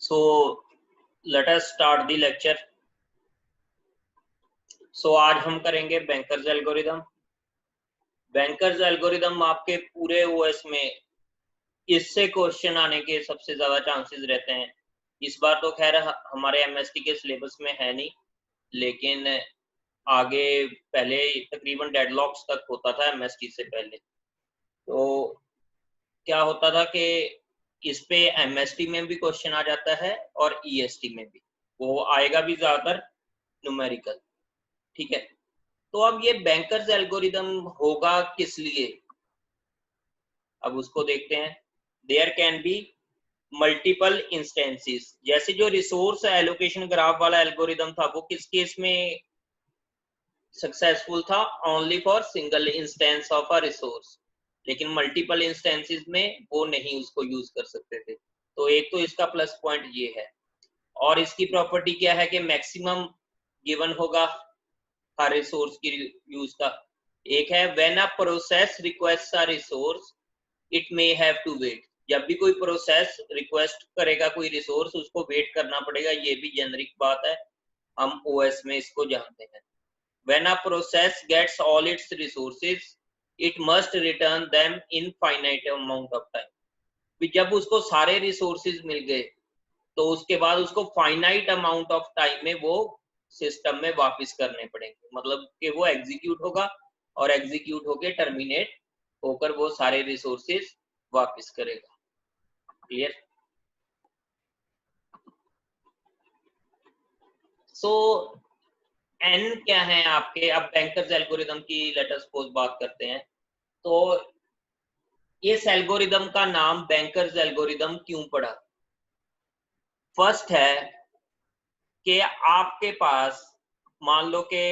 So let us start the lecture. So आज हम करेंगे बैंकर्स एल्गोरिदम। बैंकर्स एल्गोरिदम आपके पूरे ओएस में इससे क्वेश्चन आने के सबसे ज्यादा चांसेस रहते हैं। इस बार तो खैर हमारे एमएसटी के सिलेबस में है नहीं, लेकिन आगे पहले तकरीबन डेडलॉक्स तक होता था एमएसटी से पहले। तो क्या होता था कि इस पे एमएसटी में भी क्वेश्चन आ जाता है और ईएसटी में भी, वो आएगा भी ज्यादातर न्यूमेरिकल। ठीक है, तो अब ये बैंकर्स एल्गोरिदम होगा किस लिए, अब उसको देखते हैं। There can be multiple instances. जैसे जो रिसोर्स एलोकेशन ग्राफ वाला एल्गोरिदम था वो किस केस में सक्सेसफुल था? Only for single instance of a resource. लेकिन मल्टीपल इंस्टेंसेस में वो नहीं उसको यूज कर सकते थे। तो एक तो इसका प्लस पॉइंट ये है। और इसकी प्रॉपर्टी क्या है कि मैक्सिमम गिवन होगा हर रिसोर्स की यूज का। एक है when a process request a resource it may have to wait. जब भी कोई प्रोसेस रिक्वेस्ट करेगा कोई रिसोर्स, उसको वेट करना पड़ेगा। ये भी जेनरिक बात है, हम ओएस में इसको जानते हैं। When a process gets all its resources, it must return them in finite amount of time. जब उसको सारे रिसोर्सेज मिल गए तो उसके बाद उसको फाइनाइट अमाउंट ऑफ टाइम में वो सिस्टम में वापस करने पड़ेंगे। मतलब कि वो एग्जीक्यूट होगा और एग्जीक्यूट होके टर्मिनेट होकर वो सारे रिसोर्सेज वापस करेगा। क्लियर? सो एन क्या है आपके? अब बैंकर्स एल्गोरिदम की लेट अस सपोज बात करते हैं। तो इस एल्गोरिदम का नाम बैंकर्स एल्गोरिदम क्यों पड़ा? फर्स्ट है कि आपके पास मान लो कि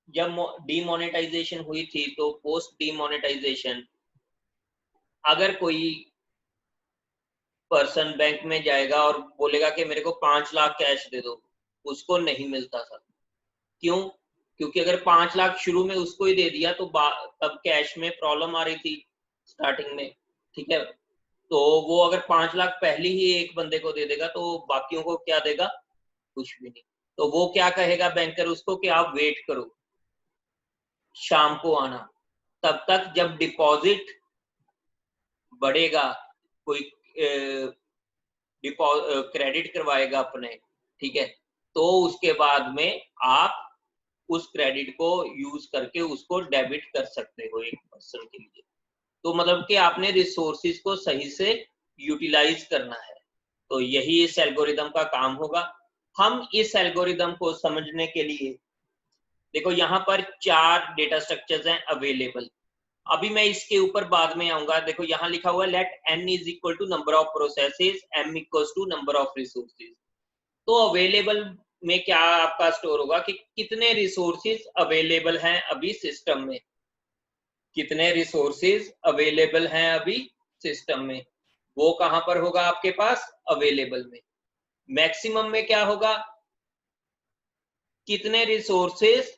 जब डीमोनेटाइजेशन हुई थी तो पोस्ट डीमोनेटाइजेशन अगर कोई पर्सन बैंक में जाएगा और बोलेगा कि मेरे को 5 लाख कैश दे दो, उसको नहीं मिलता था। क्यों? क्योंकि अगर 5 लाख शुरू में उसको ही दे दिया तो तब कैश में प्रॉब्लम आ रही थी स्टार्टिंग में। ठीक है, तो वो अगर 5 लाख पहले ही एक बंदे को दे देगा तो बाकियों को क्या देगा? कुछ भी नहीं। तो वो क्या कहेगा बैंकर उसको कि आप वेट करो, शाम को आना। तब तक जब डिपॉजिट बढ़ेगा, कोई क्रेडिट करवाएगा अपने, ठीक है, तो उसके बाद में आप उस क्रेडिट को यूज करके उसको डेबिट कर सकते हो एक पर्सन के लिए। तो मतलब कि आपने रिसोर्सेज को सही से यूटिलाइज करना है। तो यही इस एल्गोरिदम का काम होगा। हम इस एल्गोरिदम को समझने के लिए देखो यहाँ पर 4 डेटा स्ट्रक्चर्स हैं अवेलेबल। अभी मैं इसके ऊपर बाद में आऊंगा। देखो यहाँ लिखा हुआ है let n is equal to number of processes, m equals to number of resources. तो अवेलेबल में क्या आपका स्टोर होगा कि कितने रिसोर्सेज अवेलेबल हैं अभी सिस्टम में, कितने रिसोर्सेज अवेलेबल हैं अभी सिस्टम में, वो कहां पर होगा आपके पास? अवेलेबल में। मैक्सिमम में क्या होगा? कितने रिसोर्सेज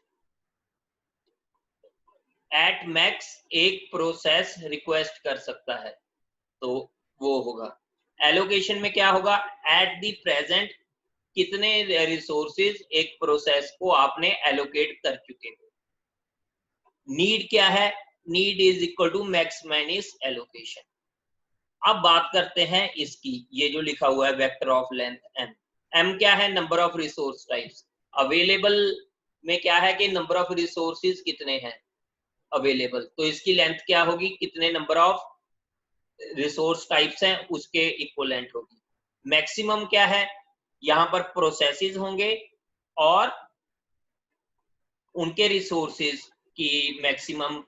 एट मैक्स एक प्रोसेस रिक्वेस्ट कर सकता है, तो वो होगा। एलोकेशन में क्या होगा? एट द प्रेजेंट कितने रिसोर्सेज एक प्रोसेस को आपने एलोकेट कर चुके हो। नीड क्या है? Need is equal to max minus allocation. अब बात करते हैं इसकी, ये जो लिखा हुआ है vector of length m। m क्या है? Number of resource types. Available में क्या है कि नंबर ऑफ रिसोर्सेज कितने हैं अवेलेबल, तो इसकी लेंथ क्या होगी? कितने नंबर ऑफ रिसोर्स टाइप्स हैं उसके इक्वलेंट होगी। मैक्सिमम क्या है? यहां पर प्रोसेसेस होंगे और उनके रिसोर्सेज की मैक्सिमम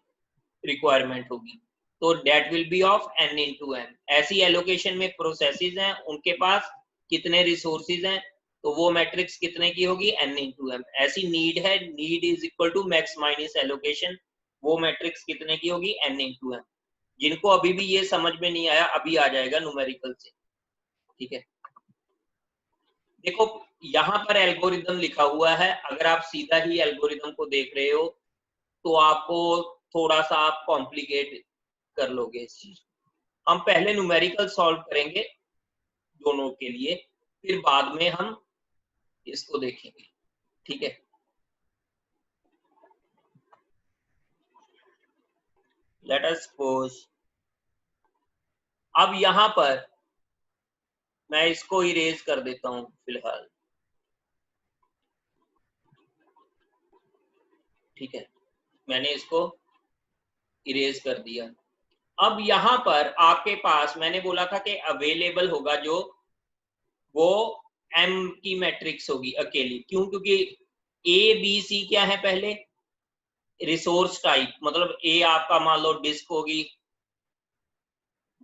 रिक्वायरमेंट होगी, तो that will be of n into m। ऐसी एलोकेशन में प्रोसेसेस हैं, उनके पास कितने रिसोर्सेज हैं, तो वो मैट्रिक्स कितने की होगी? n into m। ऐसी नीड है, need is equal to max minus allocation, वो मैट्रिक्स कितने की होगी? n into m। जिनको अभी भी ये समझ में नहीं आया, अभी आ जाएगा न्यूमेरिकल से। ठीक है, देखो यहाँ पर एल्गोरिदम लिखा हुआ है, अगर आप सीधा ही एल्गोरिदम को देख रहे हो तो आपको थोड़ा सा आप कॉम्प्लिकेट कर लोगे इस चीज। हम पहले न्यूमेरिकल सॉल्व करेंगे, दोनों के लिए, फिर बाद में हम इसको देखेंगे, ठीक है। लेट अस सपोज अब यहां पर मैं इसको इरेज कर देता हूं फिलहाल, ठीक है, मैंने इसको इरेज कर दिया। अब यहां पर आपके पास मैंने बोला था कि अवेलेबल होगा जो वो एम की मैट्रिक्स होगी अकेली, क्यों? क्योंकि ए बी सी क्या है, पहले रिसोर्स टाइप, मतलब ए आपका मान लो डिस्क होगी,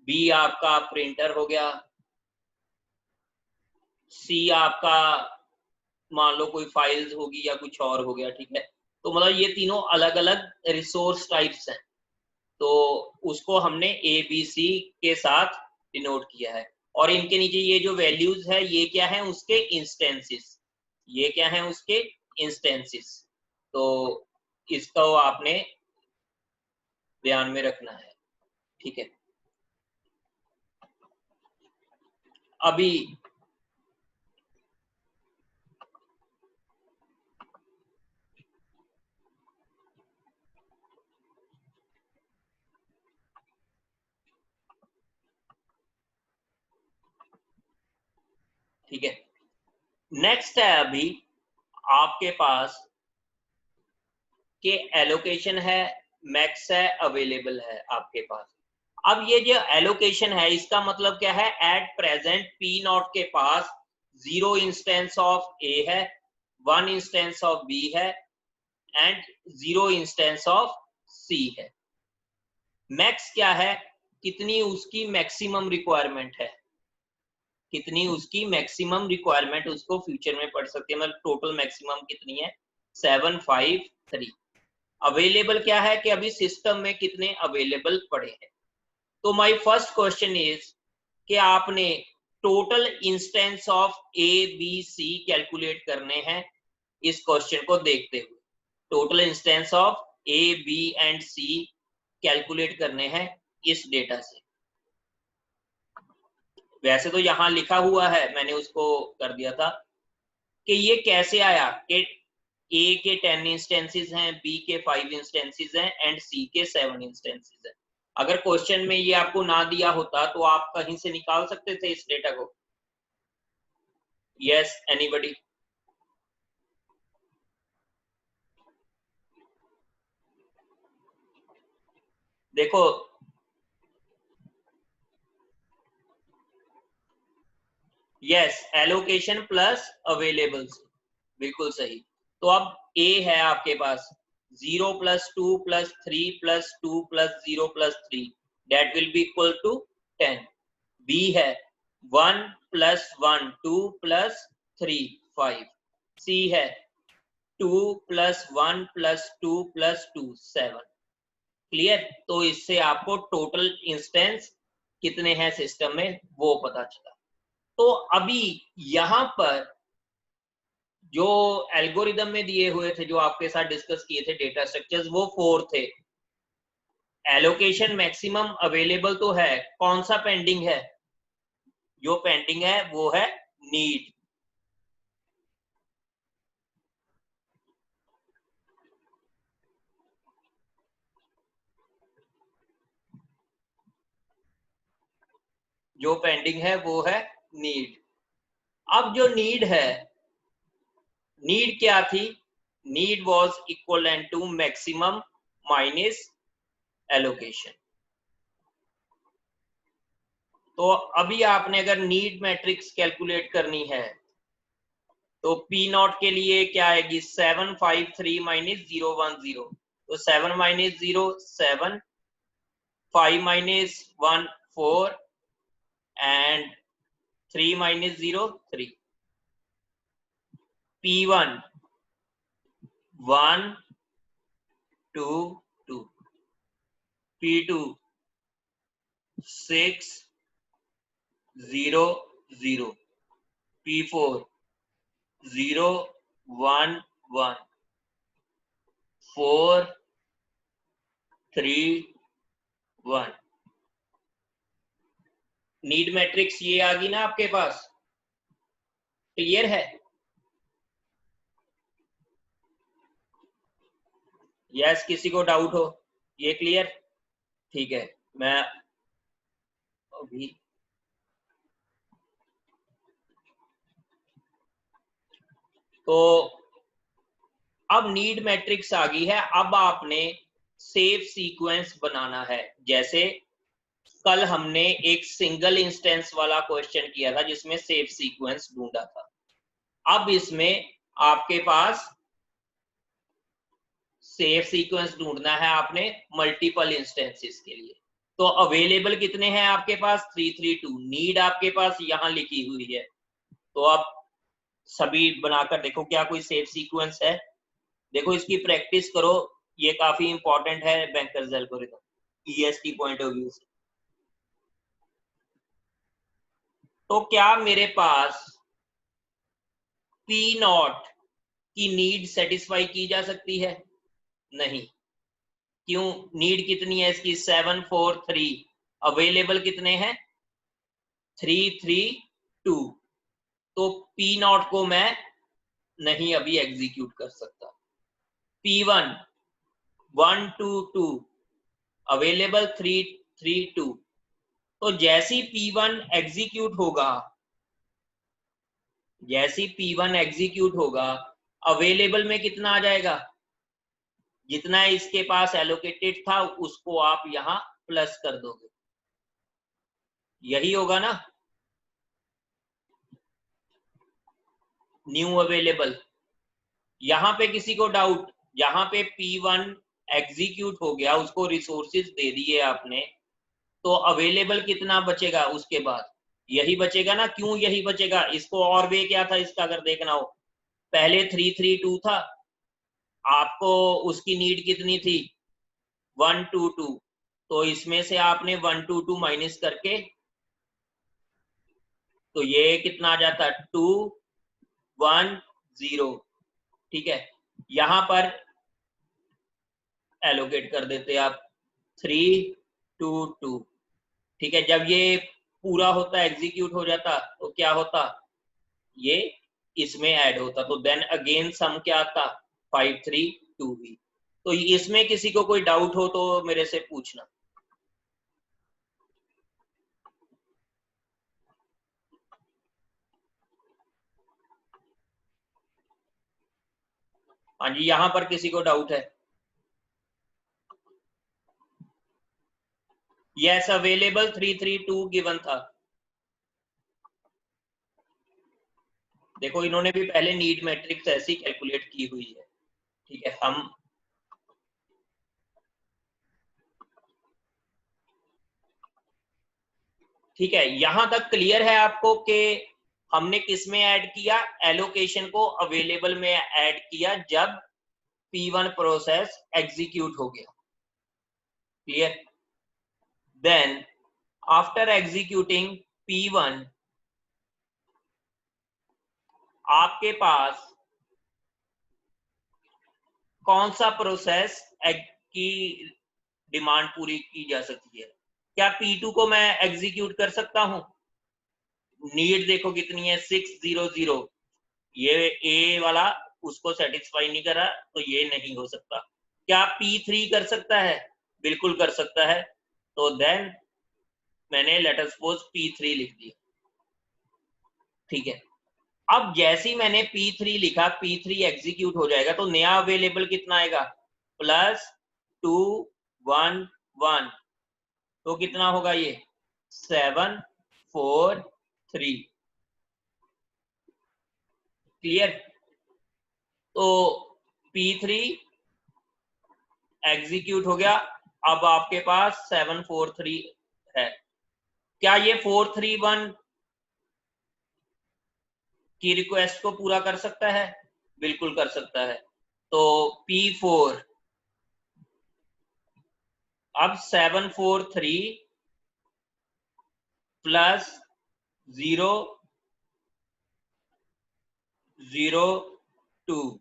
बी आपका प्रिंटर हो गया, सी आपका मान लो कोई फाइल्स होगी या कुछ और हो गया, ठीक है। तो मतलब ये तीनों अलग अलग रिसोर्स टाइप्स हैं, तो उसको हमने ए बी सी के साथ डिनोट किया है। और इनके नीचे ये जो वैल्यूज है ये क्या है, उसके इंस्टेंसेस, ये क्या है उसके इंस्टेंसेस, तो इसको आपने ध्यान में रखना है, ठीक है। अभी ठीक है, नेक्स्ट है अभी आपके पास के एलोकेशन है, मैक्स है, अवेलेबल है आपके पास। अब ये जो एलोकेशन है इसका मतलब क्या है, एट प्रेजेंट पी नॉट के पास 0 इंस्टेंस ऑफ ए है, 1 इंस्टेंस ऑफ बी है एंड 0 इंस्टेंस ऑफ सी है। मैक्स क्या है, कितनी उसकी मैक्सिमम रिक्वायरमेंट है, कितनी उसकी मैक्सिमम रिक्वायरमेंट उसको फ्यूचर में पड़ सकती है, मतलब टोटल मैक्सिमम कितनी है, 753। अवेलेबल क्या है कि अभी सिस्टम में कितने अवेलेबल पड़े हैं। तो माय फर्स्ट क्वेश्चन इज कि आपने total instance of A B C calculate करने हैं इस क्वेश्चन को देखते हुए, total instance of A B and C calculate करने हैं इस डेटा से। वैसे तो यहां लिखा हुआ है, मैंने उसको कर दिया था कि ये कैसे आया कि ए के 10 इंस्टेंसेस हैं, बी के 5 इंस्टेंसेस हैं एंड सी के 7 इंस्टेंसेस हैं। अगर क्वेश्चन में ये आपको ना दिया होता तो आप कहीं से निकाल सकते थे इस डेटा को? Yes, anybody? देखो, यस, एलोकेशन प्लस अवेलेबल, बिल्कुल सही। तो अब ए है आपके पास 0 + 2 + 3 + 2 + 0 + 3 that will be equal to 10। B है 1 + 1 2 + 3 5। सी है 2 + 1 + 2 + 2 7। क्लियर? तो इससे आपको टोटल इंस्टेंस कितने हैं सिस्टम में वो पता चला। तो अभी यहां पर जो एल्गोरिदम में दिए हुए थे, जो आपके साथ डिस्कस किए थे डेटा स्ट्रक्चर्स, वो 4 थे। एलोकेशन, मैक्सिमम, अवेलेबल तो है, कौन सा पेंडिंग है? जो पेंडिंग है वो है नीड। जो पेंडिंग है वो है नीड। अब जो नीड है, नीड क्या थी? Need was equivalent to maximum minus allocation. तो अभी आपने अगर नीड मैट्रिक्स कैलकुलेट करनी है तो पी नॉट के लिए क्या आएगी, 753 माइनस 010। तो 7 minus 0 7, 5 minus 1 4 and 3 minus 0 3। P1 1 2 2, P2 6 0 0, P4 0 1 1, 4 3 1। Need matrix ये आ गई ना आपके पास, क्लियर है? यस, किसी को डाउट हो? ये क्लियर? ठीक है, मैं अभी तो अब नीड मैट्रिक्स आ गई है। अब आपने सेव सीक्वेंस बनाना है। जैसे कल हमने एक सिंगल इंस्टेंस वाला क्वेश्चन किया था जिसमें सेव सीक्वेंस ढूंढा था। अब इसमें आपके पास सेव सीक्वेंस ढूंढना है आपने मल्टीपल इंस्टेंसेस के लिए। तो अवेलेबल कितने हैं आपके पास? 332। नीड आपके पास यहां लिखी हुई है, तो आप सभी बनाकर देखो क्या कोई सेव सीक्वेंस है। देखो इसकी प्रैक्टिस करो, ये काफी इंपॉर्टेंट है bankers algorithm EST point of view से। तो क्या मेरे पास पी नॉट की नीड सेटिस्फाई की जा सकती है? नहीं। क्यों? नीड कितनी है इसकी? 743। अवेलेबल कितने हैं? 332। तो पी नॉट को मैं नहीं अभी एग्जीक्यूट कर सकता। P1 122 available 332। तो जैसी P1 एग्जीक्यूट होगा, जैसी P1 एग्जीक्यूट होगा, अवेलेबल में कितना आ जाएगा? जितना इसके पास एलोकेटेड था उसको आप यहां प्लस कर दोगे, यही होगा ना? New available. यहां पे किसी को डाउट? यहां पे P1 एग्जीक्यूट हो गया, उसको रिसोर्सेज दे दिए आपने, तो अवेलेबल कितना बचेगा उसके बाद? यही बचेगा ना? क्यों यही बचेगा? इसको और वे क्या था इसका अगर देखना हो, पहले 332 था, आपको उसकी नीड कितनी थी? 122। तो इसमें से आपने 122 माइनस करके, तो ये कितना आ जाता? 210। ठीक है, यहां पर एलोकेट कर देते आप 322। ठीक है, जब ये पूरा होता, एग्जीक्यूट हो जाता, तो क्या होता? ये इसमें ऐड होता, तो देन अगेन सम क्या आता? 532 भी। तो इसमें किसी को कोई डाउट हो तो मेरे से पूछना। हाँ जी, यहां पर किसी को डाउट है? यस, अवेलेबल 332 गिवन था। देखो इन्होंने भी पहले नीड मैट्रिक्स ऐसी कैलकुलेट की हुई है। ठीक है, हम ठीक है, यहां तक क्लियर है आपको कि हमने किस में ऐड किया? एलोकेशन को अवेलेबल में ऐड किया जब P1 प्रोसेस एग्जीक्यूट हो गया। Clear? Then after executing P1 आपके पास कौन सा प्रोसेस की डिमांड पूरी की जा सकती है? क्या P2 को मैं एग्जीक्यूट कर सकता हूं? नीड देखो कितनी है, 600। ये ए वाला उसको सेटिस्फाई नहीं करा, तो ये नहीं हो सकता। क्या P3 कर सकता है? बिल्कुल कर सकता है। तो देन मैंने लेट अस सपोज P3 लिख दिया। ठीक है, अब जैसे ही मैंने P3 लिखा, P3 एग्जीक्यूट हो जाएगा, तो नया अवेलेबल कितना आएगा? +211। तो कितना होगा ये? 743। क्लियर? तो P3 एग्जीक्यूट हो गया, अब आपके पास 743 है। क्या ये 431 की रिक्वेस्ट को पूरा कर सकता है? बिल्कुल कर सकता है। तो P4 अब 743 प्लस 002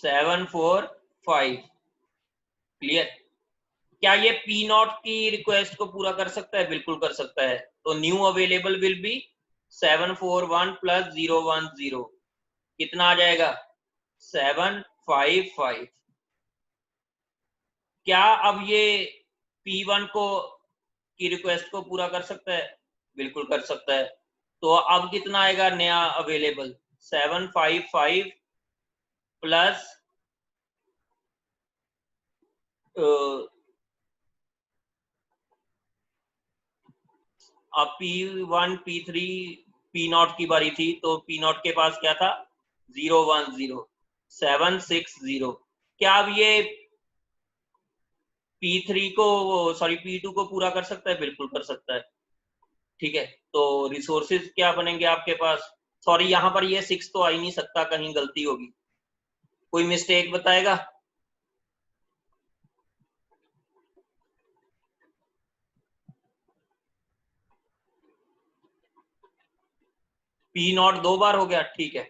745। क्लियर? क्या ये पी नॉट की रिक्वेस्ट को पूरा कर सकता है? बिल्कुल कर सकता है। तो new available will be 741 plus 010, कितना आ जाएगा? 755। क्या अब ये P1 को की रिक्वेस्ट को पूरा कर सकता है? बिल्कुल कर सकता है। तो अब कितना आएगा नया अवेलेबल? 755 प्लस अब P1 P3 P0 की बारी थी, तो P0 के पास क्या था? 010 760। क्या अब ये P3 को सॉरी P2 को पूरा कर सकता है? बिल्कुल कर सकता है। ठीक है, तो रिसोर्सेज क्या बनेंगे आपके पास? सॉरी यहाँ पर ये 6 तो आ ही नहीं सकता, कहीं गलती होगी, कोई मिस्टेक बताएगा? P0 2 बार हो गया, ठीक है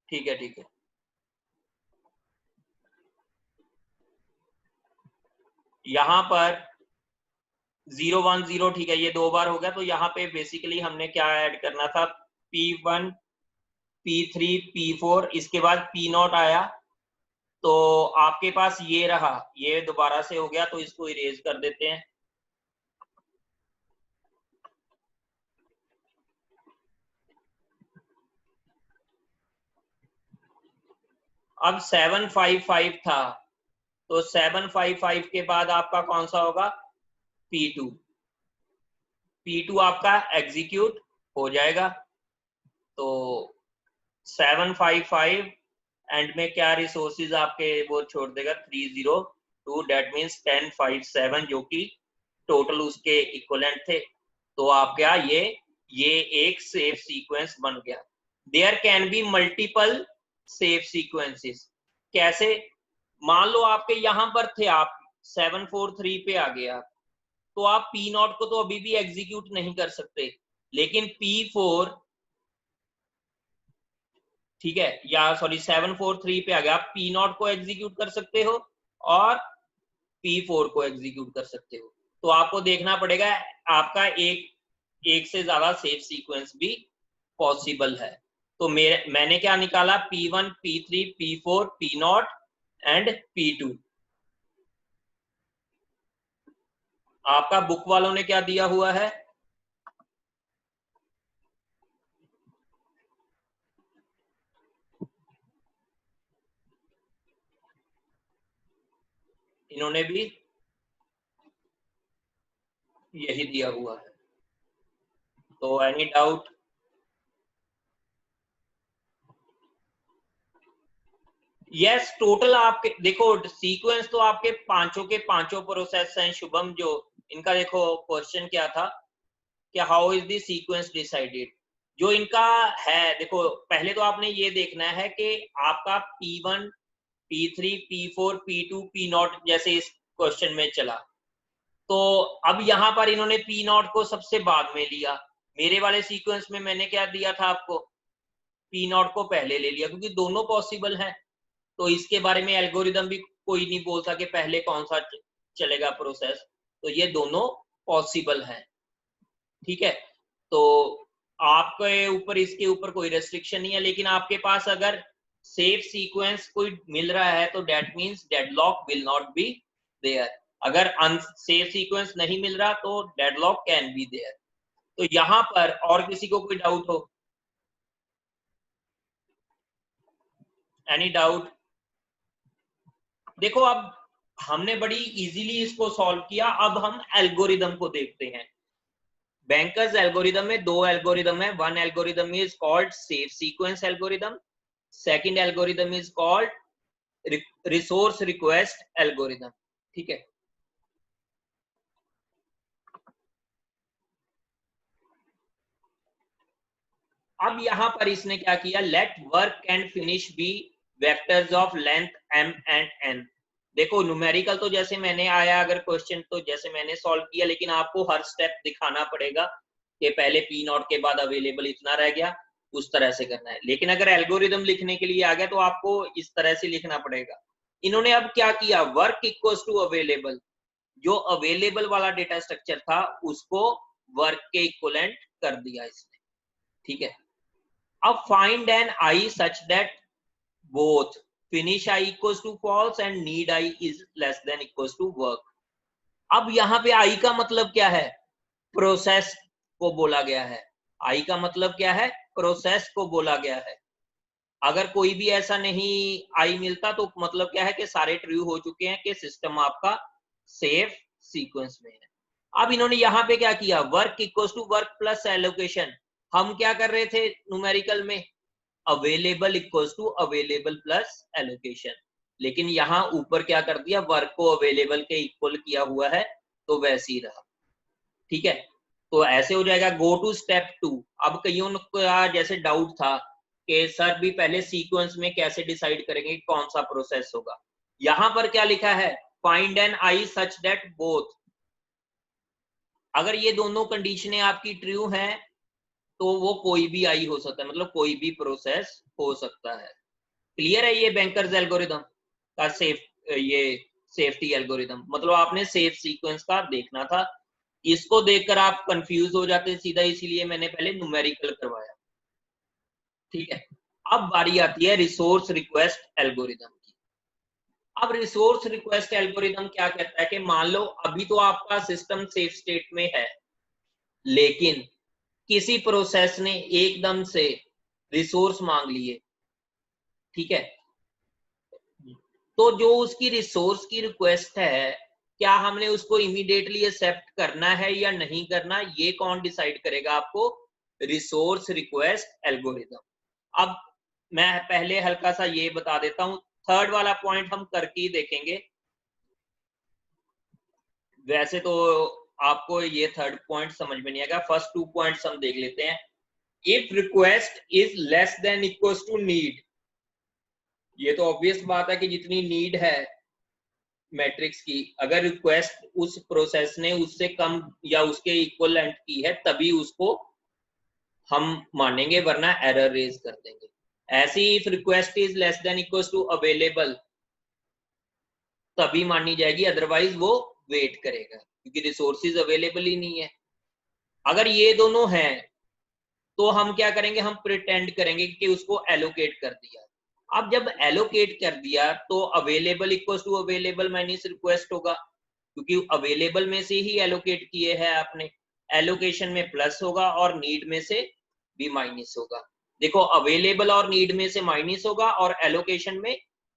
ठीक है ठीक है। यहाँ पर 010, ठीक है, ये 2 बार हो गया। तो यहाँ पे बेसिकली हमने क्या ऐड करना था? P1 P3 P4, इसके बाद P0 आया, तो आपके पास ये रहा, ये दोबारा से हो गया, तो इसको इरेज कर देते हैं। अब 755 था, तो 755 के बाद आपका कौन सा होगा? P2। P2 आपका एग्जीक्यूट हो जाएगा। तो 755 एंड में क्या रिसोर्सेज आपके वो छोड़ देगा? 302, डेट मीन्स 1057, जो कि टोटल उसके इक्वलेंट थे। तो आप क्या ये एक सेफ सीक्वेंस बन गया। There can be multiple safe sequences. कैसे? मान लो आपके यहां पर थे, आप 743 पे आ गया, तो आप P0 को तो अभी भी एग्जीक्यूट नहीं कर सकते, लेकिन P4, ठीक है, या सॉरी 743 पे आ गया, आप P0 को एग्जीक्यूट कर सकते हो और P4 को एग्जीक्यूट कर सकते हो। तो आपको देखना पड़ेगा, आपका एक से ज्यादा सेफ सीक्वेंस भी पॉसिबल है। तो मैंने क्या निकाला? P1 P3 P4 P0 and P2। आपका बुक वालों ने क्या दिया हुआ है? इन्होंने भी यही दिया हुआ है। तो एनी डाउट? यस, टोटल आपके देखो सीक्वेंस तो आपके पांचों के पांचों प्रोसेस हैं शुभम। जो इनका देखो क्वेश्चन क्या था कि how is the sequence decided. जो इनका है, देखो पहले तो आपने ये देखना है कि आपका P1 P3 P4 P2 P0 जैसे इस क्वेश्चन में चला, तो अब यहाँ पर इन्होंने P0 को सबसे बाद में लिया। मेरे वाले सीक्वेंस में मैंने क्या दिया था आपको? P0 को पहले ले लिया, क्योंकि दोनों पॉसिबल है। तो इसके बारे में एल्गोरिदम भी कोई नहीं बोल सकता कि पहले कौन सा चलेगा प्रोसेस। तो ये दोनों पॉसिबल है, ठीक है। तो आपके ऊपर इसके ऊपर कोई रेस्ट्रिक्शन नहीं है, लेकिन आपके पास अगर सेफ सीक्वेंस कोई मिल रहा है तो that means deadlock will not be there. अगर अनसेफ सीक्वेंस नहीं मिल रहा तो डेडलॉक कैन बी देयर। तो यहां पर और किसी को कोई डाउट हो? Any doubt? देखो अब हमने बड़ी इजीली इसको सॉल्व किया, अब हम एल्गोरिदम को देखते हैं। बैंकर्स एल्गोरिदम में दो एल्गोरिदम है। One algorithm is called safe sequence algorithm, second algorithm is called resource request algorithm, ठीक है। अब यहां पर इसने क्या किया? Let work and finish be vectors of length m and n। देखो न्यूमेरिकल तो जैसे मैंने आया अगर क्वेश्चन तो जैसे मैंने सॉल्व किया, लेकिन आपको हर स्टेप दिखाना पड़ेगा कि पहले P0 के बाद अवेलेबल इतना रह गया, उस तरह से करना है। लेकिन अगर एल्गोरिदम लिखने के लिए आ गया तो आपको इस तरह से लिखना पड़ेगा। इन्होंने अब क्या किया, वर्क इक्वल्स टू अवेलेबल, जो अवेलेबल वाला डेटा स्ट्रक्चर था उसको वर्क के इक्वलेंट कर दिया इसने, ठीक है। अब find an I such that both finish I equals to false and need I is less than equals to work। अब यहाँ पे I का मतलब क्या है, प्रोसेस को बोला गया है। I का मतलब क्या है, प्रोसेस को बोला गया है। अगर कोई भी ऐसा नहीं I मिलता तो मतलब क्या है कि सारे ट्रू हो चुके हैं, कि सिस्टम आपका सेफ सीक्वेंस में है। अब इन्होंने यहाँ पे क्या किया, work equals to work plus allocation. हम क्या कर रहे थे न्यूमेरिकल में, available equals to available plus allocation, लेकिन यहाँ ऊपर क्या कर दिया, वर्क को अवेलेबल के इक्वल किया हुआ है तो वैसे ही रहा, ठीक है। तो ऐसे हो जाएगा। Go to step 2। अब कईयों का जैसे डाउट था कि सर भी पहले सीक्वेंस में कैसे डिसाइड करेंगे कौन सा प्रोसेस होगा। यहां पर क्या लिखा है, find an I such that both, अगर ये दोनों कंडीशनें आपकी ट्रू हैं तो वो कोई भी आई हो सकता है, मतलब कोई भी प्रोसेस हो सकता है। क्लियर है ये बैंकर्स एल्गोरिथम का ये सेफ्टी एल्गोरिथम, मतलब आपने सेफ सीक्वेंस का देखना था। इसको देखकर आप कंफ्यूज हो जाते सीधा, इसीलिए मैंने पहले न्यूमेरिकल करवाया, ठीक है। अब बारी आती है रिसोर्स रिक्वेस्ट एल्गोरिथम की। अब रिसोर्स रिक्वेस्ट एल्गोरिथम क्या कहता है कि मान लो अभी तो आपका सिस्टम सेफ स्टेट में है, लेकिन किसी प्रोसेस ने एकदम से रिसोर्स मांग लिए, ठीक है। तो जो उसकी रिसोर्स की रिक्वेस्ट है, क्या हमने उसको इमीडिएटली एक्सेप्ट करना है या नहीं करना, ये कौन डिसाइड करेगा आपको, रिसोर्स रिक्वेस्ट एल्गोरिथम। अब मैं पहले हल्का सा ये बता देता हूं, थर्ड वाला पॉइंट हम करके ही देखेंगे, वैसे तो आपको ये थर्ड पॉइंट समझ में नहीं आएगा, फर्स्ट 2 पॉइंट्स हम देख लेते हैं। If request is less than equals to need, ये तो ऑब्वियस बात है कि जितनी नीड है मैट्रिक्स की, अगर रिक्वेस्ट उस प्रोसेस ने उससे कम या उसके इक्वलेंट की है तभी उसको हम मानेंगे, वरना एरर रेज कर देंगे। ऐसी if request is less than equals to available तभी मानी जाएगी, अदरवाइज वो वेट करेगा क्योंकि रिसोर्सेज अवेलेबल ही नहीं है। अगर ये दोनों हैं तो हम क्या करेंगे, हम प्रिटेंड करेंगे कि उसको एलोकेट कर दिया। अब जब एलोकेट कर दिया तो available equals to available minus request होगा, क्योंकि अवेलेबल में से ही एलोकेट किए हैं आपने, एलोकेशन में प्लस होगा और नीड में से भी माइनस होगा। देखो अवेलेबल और नीड में से माइनस होगा और एलोकेशन में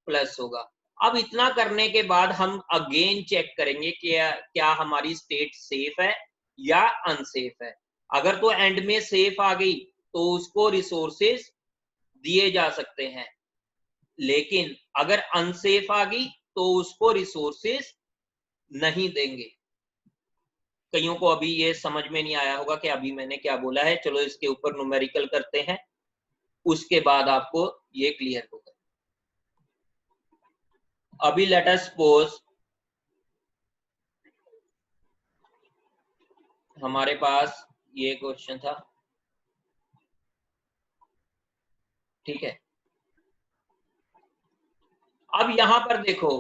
प्लस होगा। अब इतना करने के बाद हम अगेन चेक करेंगे कि क्या हमारी स्टेट सेफ है या अनसेफ है। अगर तो एंड में सेफ आ गई तो उसको रिसोर्सेज दिए जा सकते हैं, लेकिन अगर अनसेफ आ गई तो उसको रिसोर्सेज नहीं देंगे। कईयों को अभी ये समझ में नहीं आया होगा कि अभी मैंने क्या बोला है, चलो इसके ऊपर न्यूमेरिकल करते हैं, उसके बाद आपको ये क्लियर होगा। अभी लेट अस सपोज हमारे पास ये क्वेश्चन था, ठीक है। अब यहां पर देखो,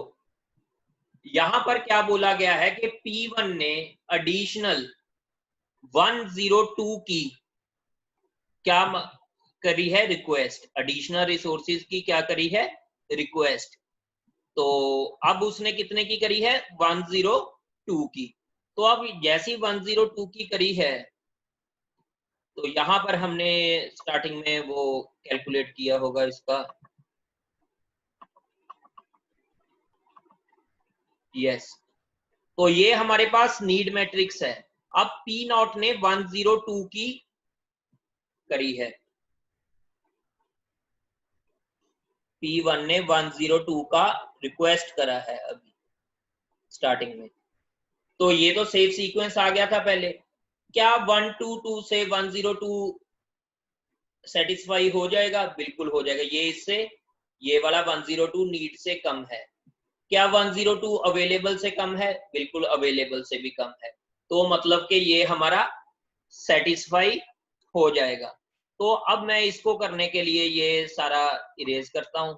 यहां पर क्या बोला गया है कि P1 ने एडिशनल 102 की क्या करी है, रिक्वेस्ट, एडिशनल रिसोर्सेज की क्या करी है, रिक्वेस्ट। तो अब उसने कितने की करी है, 102 की। तो अब जैसी 102 की करी है तो यहां पर हमने स्टार्टिंग में वो कैलकुलेट किया होगा इसका, यस। तो ये हमारे पास नीड मैट्रिक्स है। अब P0 ने 102 की करी है, P1 ने 102 का रिक्वेस्ट करा है अभी स्टार्टिंग में। तो ये तो सेफ सीक्वेंस आ गया था पहले। क्या 122 से 102 सेटिस्फाई हो जाएगा, बिल्कुल हो जाएगा। ये इससे, ये वाला 102 नीड से कम है। क्या 102 अवेलेबल से कम है, बिल्कुल अवेलेबल से भी कम है। तो मतलब कि ये हमारा सेटिस्फाई हो जाएगा। तो अब मैं इसको करने के लिए ये सारा इरेज करता हूं।